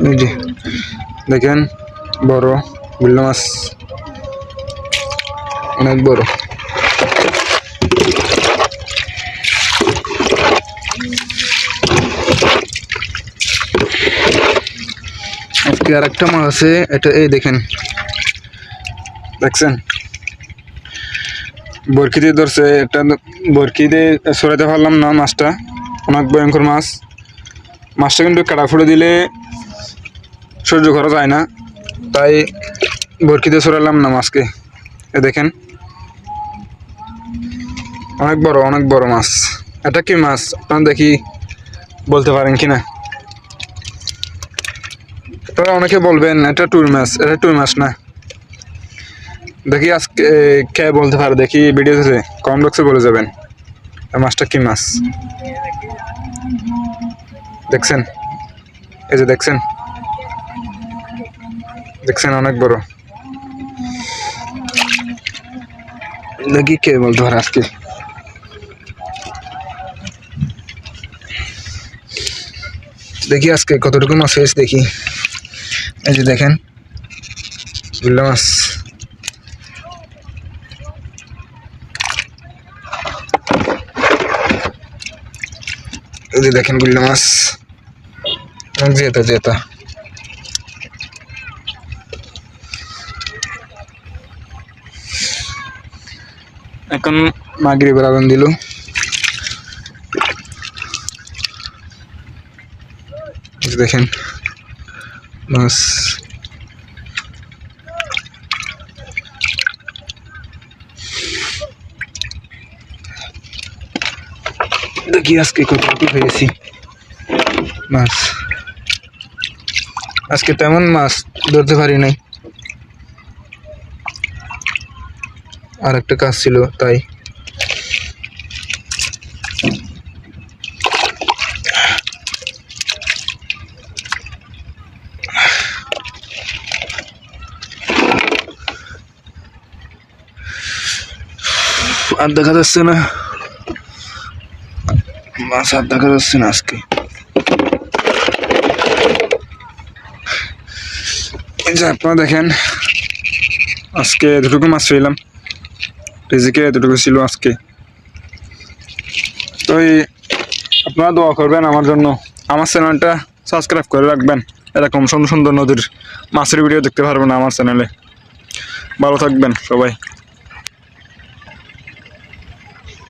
এই যে দেখেন বড় বিল্লা মাছ, অনেক বড়। আজকে আর একটা মাছ আছে, এটা এই দেখেন, দেখছেন বরকি দিয়ে ধরছে। এটা বরকি দিয়ে সরাতে পারলাম না মাছটা, অনেক ভয়ঙ্কর মাছ। মাছটা কিন্তু কাটা ফুটে দিলে সহ্য করা যায় না, তাই বরকি দিয়ে সরালাম না মাছকে। এ দেখেন অনেক বড় মাছ। এটা কি মাছ আপনারা দেখি বলতে পারেন কিনা? আপনারা অনেকে বলবেন এটা টুই মাছ, এটা টুই মাছ না। দেখি আজকে কে বলতে পারে, দেখি ভিডিওতে কমেন্ট বক্সে বলে যাবেন মাছটা কি মাছ। দেখছেন, এই যে দেখছেন অনেক বড়। দেখি কে বলতে পারে আজকে। দেখি আজকে কতটুকু মাছ হয়েছে দেখি। এই যে দেখেন বিল্লা মাছ, এই যে দেখেন বিল্লা মাছ জেতা। এখন মাগরিবের আজান দিল। দেখেন মাছ, দেখি আজকে কতটুকু পেয়েছি মাছ। আজকে তেমন মাছ ধরতে পারি নাই, আর একটা কাজ ছিল তাই। আর দেখা যাচ্ছে না মাছ, আর দেখা যাচ্ছে না আজকে। আপনারা দেখেন আজকে এতটুকু মাছ পেলাম, রিজিকে এতটুকু ছিল আজকে। তো আপনারা দোয়া করবেন আমার জন্য, আমার চ্যানেলটা সাবস্ক্রাইব করে রাখবেন। এরকম সুন্দর সুন্দর নদীর মাছের ভিডিও দেখতে পারবেন আমার চ্যানেলে। ভালো থাকবেন সবাই।